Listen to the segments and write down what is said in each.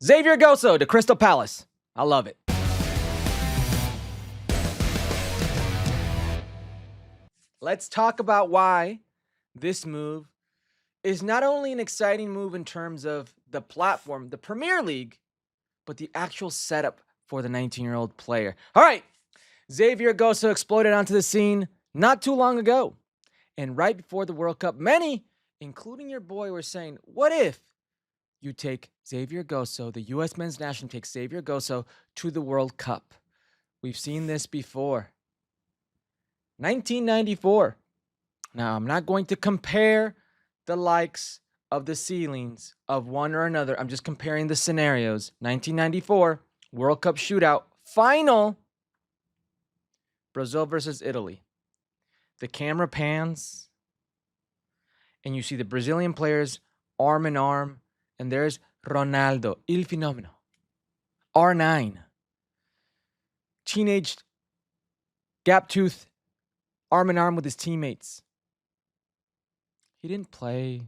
Xavier Goso to Crystal Palace. I love it. Let's talk about why this move is not only an exciting move in terms of the platform, the Premier League, but the actual setup for the 19-year-old player. All right, Xavier Goso exploded onto the scene not too long ago. And right before the World Cup, many, including your boy, were saying, what if you take Xavier Goso, the U.S. men's national takes Xavier Goso to the World Cup? We've seen this before. 1994. Now, I'm not going to compare the likes of the ceilings of one or another. I'm just comparing the scenarios. 1994, World Cup shootout, final, Brazil versus Italy. The camera pans, and you see the Brazilian players arm in arm, and there's Ronaldo, il fenomeno, R9, teenage gap tooth, arm in arm with his teammates. He didn't play.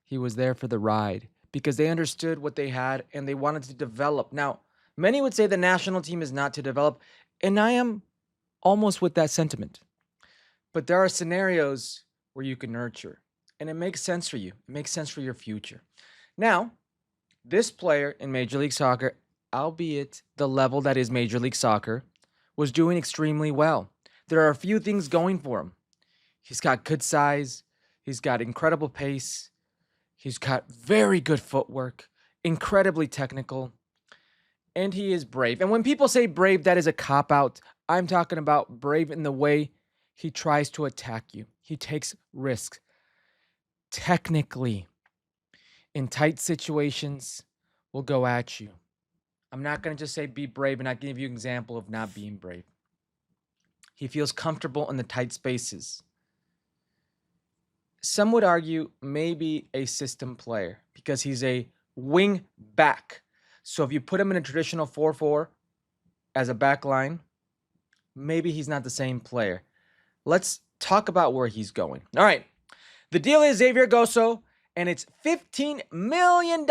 He was there for the ride because they understood what they had and they wanted to develop. Now, many would say the national team is not to develop, and I am almost with that sentiment. But there are scenarios where you can nurture, and it makes sense for you. It makes sense for your future. Now, this player in Major League Soccer, albeit the level that is Major League Soccer, was doing extremely well. There are a few things going for him. He's got good size. He's got incredible pace. He's got very good footwork, incredibly technical, and he is brave. And when people say brave, that is a cop-out. I'm talking about brave in the way he tries to attack you. He takes risks. Technically, in tight situations, will go at you. I'm not going to just say be brave and not give you an example of not being brave. He feels comfortable in the tight spaces. Some would argue maybe a system player because he's a wing back. So if you put him in a traditional 4-4 as a back line, maybe he's not the same player. Let's talk about where he's going. All right. The deal is Xavier Goso, and it's $15 million.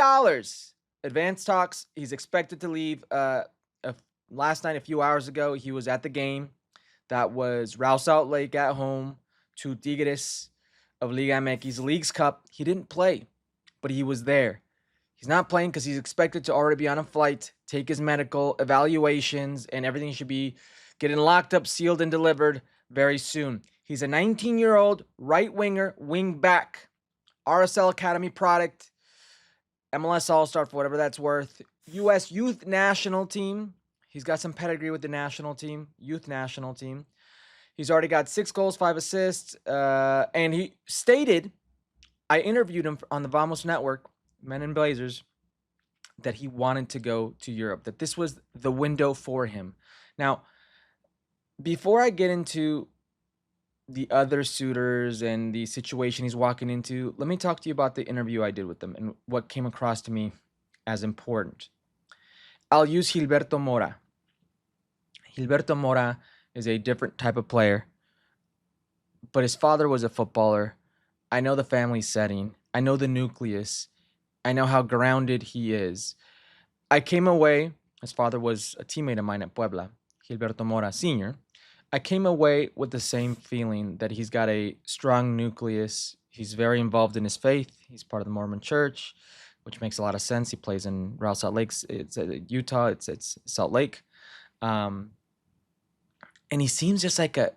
Advanced talks. He's expected to leave. Last night, a few hours ago, he was at the game. That was Real Salt Lake at home to Tigres of Liga MX Leagues Cup. He didn't play, but he was there. He's not playing because he's expected to already be on a flight, take his medical evaluations, and everything should be getting locked up, sealed, and delivered very soon. He's a 19-year-old right winger, wing back, RSL Academy product, MLS All-Star for whatever that's worth, U.S. Youth National Team. He's got some pedigree with the national team, youth national team. He's already got 6 goals, 5 assists, and he stated, I interviewed him on the Vamos Network, Men in Blazers, that he wanted to go to Europe, that this was the window for him. Now, before I get into the other suitors and the situation he's walking into, let me talk to you about the interview I did with them and what came across to me as important. I'll use Gilberto Mora. Gilberto Mora is a different type of player, but his father was a footballer. I know the family setting. I know the nucleus. I know how grounded he is. I came away, his father was a teammate of mine at Puebla, Gilberto Mora Sr. I came away with the same feeling that he's got a strong nucleus. He's very involved in his faith. He's part of the Mormon church, which makes a lot of sense. He plays in Real Salt Lake. It's Utah. It's Salt Lake. And he seems just like a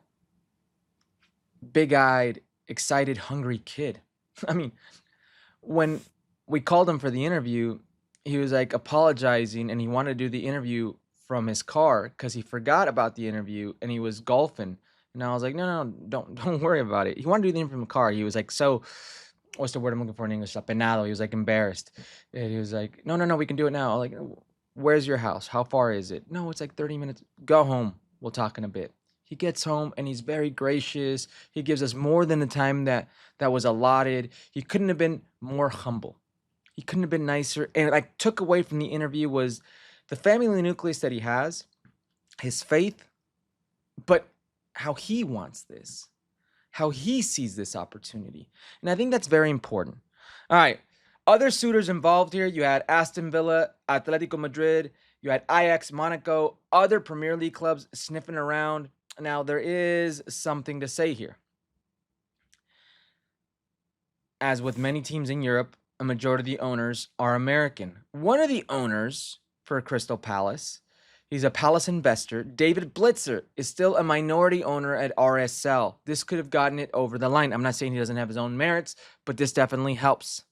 big-eyed, excited, hungry kid. I mean, when we called him for the interview, he was like apologizing and he wanted to do the interview from his car because he forgot about the interview and he was golfing. And I was like, no, don't worry about it. He wanted to do the interview from the car. He was like, so, what's the word I'm looking for in English? Apenado. He was like embarrassed. And he was like, no, we can do it now. I'm like, where's your house? How far is it? No, it's like 30 minutes. Go home. We'll talk in a bit. He gets home and he's very gracious. He gives us more than the time that was allotted. He couldn't have been more humble. He couldn't have been nicer. And what I took away from the interview was the family nucleus that he has, his faith, but how he wants this, how he sees this opportunity. And I think that's very important. All right. Other suitors involved here, you had Aston Villa, Atletico Madrid, you had Ajax, Monaco, other Premier League clubs sniffing around. Now, there is something to say here. As with many teams in Europe, a majority of the owners are American. One of the owners for Crystal Palace, he's a Palace investor. David Blitzer is still a minority owner at RSL. This could have gotten it over the line. I'm not saying he doesn't have his own merits, but this definitely helps.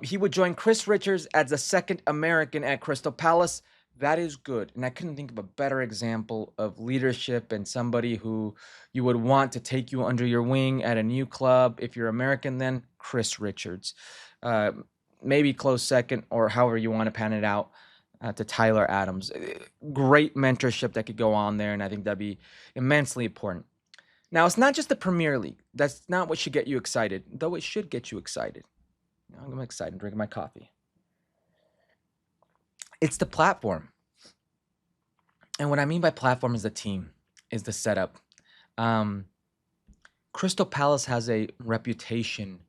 He would join Chris Richards as the second American at Crystal Palace. That is good. And I couldn't think of a better example of leadership and somebody who you would want to take you under your wing at a new club. If you're American, then Chris Richards. Maybe close second, or however you want to pan it out, to Tyler Adams. Great mentorship that could go on there, and I think that'd be immensely important. Now, it's not just the Premier League. That's not what should get you excited, though it should get you excited. I'm excited. I'm drinking my coffee. It's the platform. And what I mean by platform is the team, is the setup. Crystal Palace has a reputation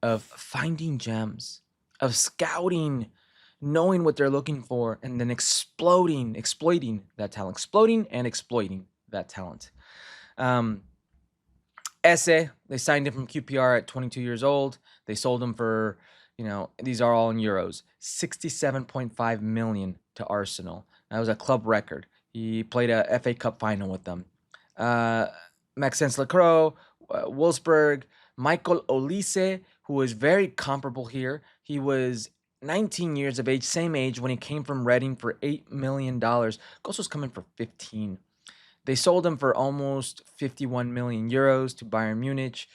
of finding gems, of scouting, knowing what they're looking for, and then exploiting that talent. Exploding and exploiting that talent. Esse, they signed him from QPR at 22 years old. They sold him for, these are all in euros, 67.5 million to Arsenal. That was a club record. He played a FA Cup final with them. Maxence Lacroix, Wolfsburg, Michael Olise, who was very comparable here. He was 19 years of age, same age when he came from Reading for $8 million. Goso's coming for 15. They sold him for almost 51 million euros to Bayern Munich.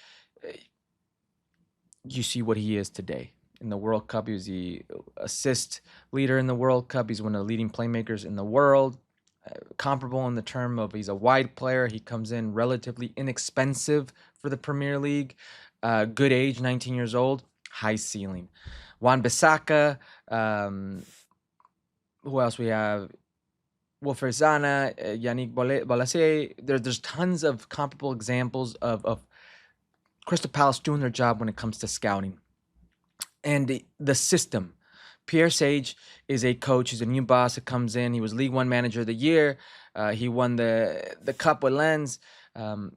You see what he is today. In the World Cup, he was the assist leader in the World Cup. He's one of the leading playmakers in the world. Comparable in the term of he's a wide player. He comes in relatively inexpensive for the Premier League. Good age, 19 years old. High ceiling. Wan-Bissaka. Who else we have? Wilfried Zaha, Yannick Bolasie. There's tons of comparable examples of Crystal Palace doing their job when it comes to scouting. And the system. Pierre Sage is a coach. He's a new boss that comes in. He was League One Manager of the Year. He won the cup with Lens.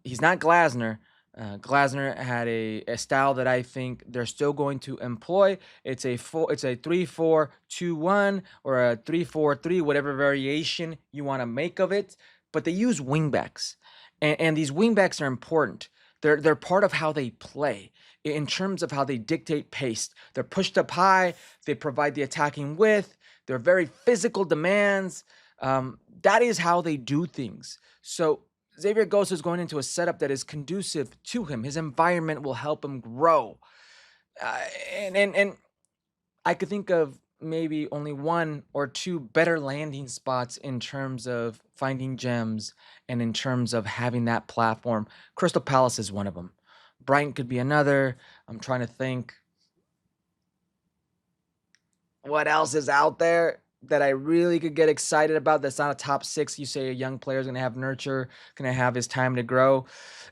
He's not Glasner. Glasner had a style that I think they're still going to employ. It's a 3-4-2-1 or a 3-4-3, whatever variation you want to make of it. But they use wingbacks, and these wingbacks are important. They're part of how they play in terms of how they dictate pace. They're pushed up high. They provide the attacking width. They're very physical demands. That is how they do things. So Xavier Goso is going into a setup that is conducive to him. His environment will help him grow. And I could think of maybe only one or two better landing spots in terms of finding gems and in terms of having that platform. Crystal Palace is one of them. Brighton could be another. I'm trying to think what else is out there that I really could get excited about. That's not a top 6. You say a young player is going to have nurture, going to have his time to grow,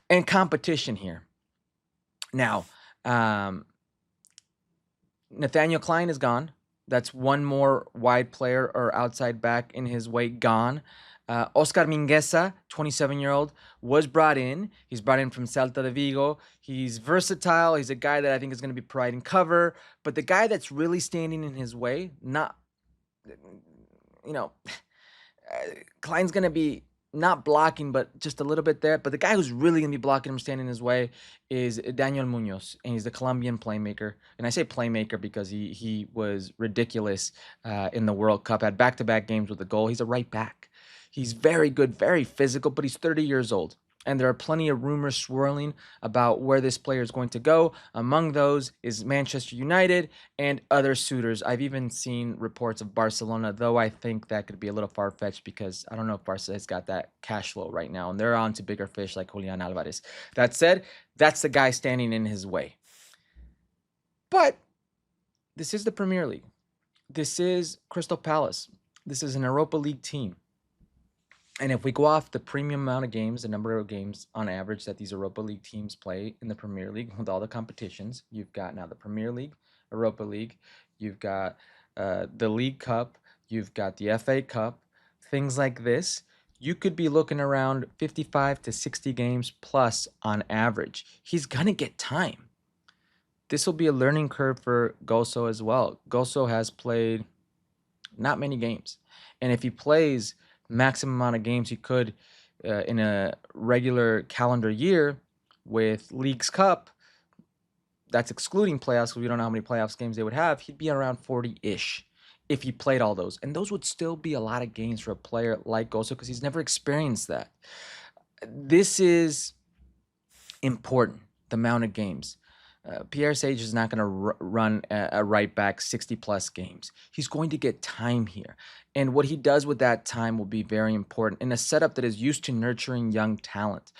and competition here. Now, Nathaniel Klein is gone. That's one more wide player or outside back in his way gone. Oscar Mingueza, 27-year-old, was brought in. He's brought in from Celta de Vigo. He's versatile. He's a guy that I think is going to be providing cover. But the guy that's really standing in his way, Klein's going to be not blocking, but just a little bit there. But the guy who's really going to be blocking him, standing in his way, is Daniel Munoz, and he's the Colombian playmaker. And I say playmaker because he was ridiculous in the World Cup, had back-to-back games with a goal. He's a right back. He's very good, very physical, but he's 30 years old. And there are plenty of rumors swirling about where this player is going to go. Among those is Manchester United and other suitors. I've even seen reports of Barcelona, though I think that could be a little far-fetched because I don't know if Barca has got that cash flow right now, and they're on to bigger fish like Julian Alvarez. That said, that's the guy standing in his way. But this is the Premier League. This is Crystal Palace. This is an Europa League team. And if we go off the premium amount of games, the number of games on average that these Europa League teams play in the Premier League with all the competitions, you've got now the Premier League, Europa League, you've got the League Cup, you've got the FA Cup, things like this. You could be looking around 55 to 60 games plus on average. He's going to get time. This will be a learning curve for Goso as well. Goso has played not many games. And if he plays maximum amount of games he could in a regular calendar year with League's Cup, that's excluding playoffs because we don't know how many playoffs games they would have, he'd be around 40-ish if he played all those. And those would still be a lot of games for a player like Goso because he's never experienced that. This is important, the amount of games. Pierre Sage is not going to run a right back 60 plus games. He's going to get time here. And what he does with that time will be very important in a setup that is used to nurturing young talent.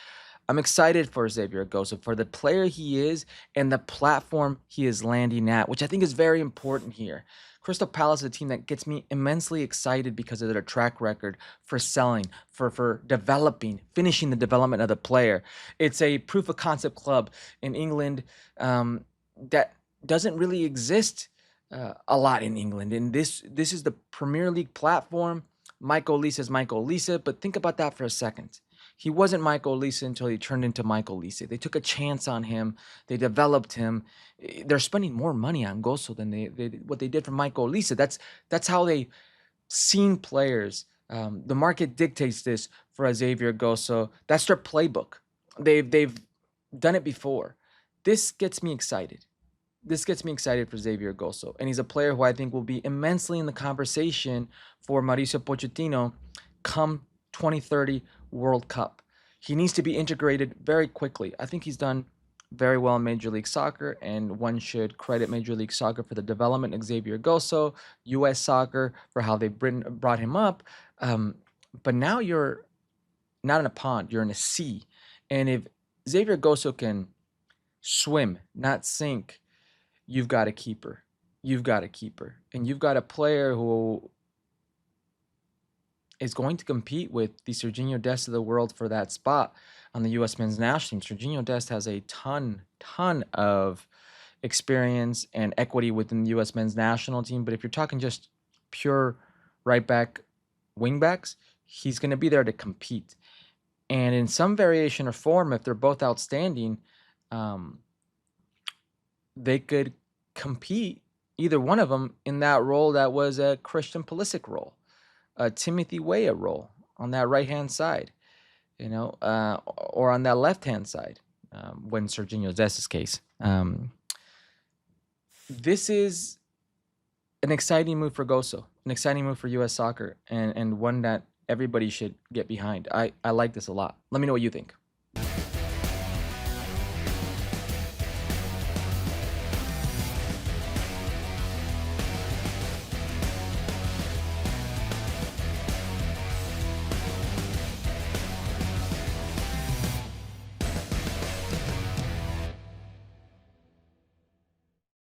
I'm excited for Xavier Goso, for the player he is and the platform he is landing at, which I think is very important here. Crystal Palace is a team that gets me immensely excited because of their track record for selling, for developing, finishing the development of the player. It's a proof of concept club in England that doesn't really exist a lot in England. And this is the Premier League platform. Michael Olise is Michael Olise, but think about that for a second. He wasn't Michael Olise until he turned into Michael Olise. They took a chance on him. They developed him. They're spending more money on Goso than what they did for Michael Olise. That's how they seen players. The market dictates this for Xavier Goso. That's their playbook. They've done it before. This gets me excited. This gets me excited for Xavier Goso. And he's a player who I think will be immensely in the conversation for Mauricio Pochettino come 2030 World Cup. He needs to be integrated very quickly. I think he's done very well in Major League Soccer, and one should credit Major League Soccer for the development of Xavier Goso, U.S. Soccer for how they brought him up. But now you're not in a pond, you're in a sea. And if Xavier Goso can swim, not sink, you've got a keeper. You've got a keeper. And you've got a player who is going to compete with the Serginho Dest of the world for that spot on the U.S. men's national team. Serginho Dest has a ton of experience and equity within the U.S. men's national team. But if you're talking just pure right back, wing backs, he's going to be there to compete. And in some variation or form, if they're both outstanding, they could compete, either one of them, in that role that was a Christian Pulisic role, a Timothy Weah role on that right-hand side, or on that left-hand side, when Serginho Dest's case. This is an exciting move for Goso, an exciting move for U.S. Soccer, and one that everybody should get behind. I like this a lot. Let me know what you think.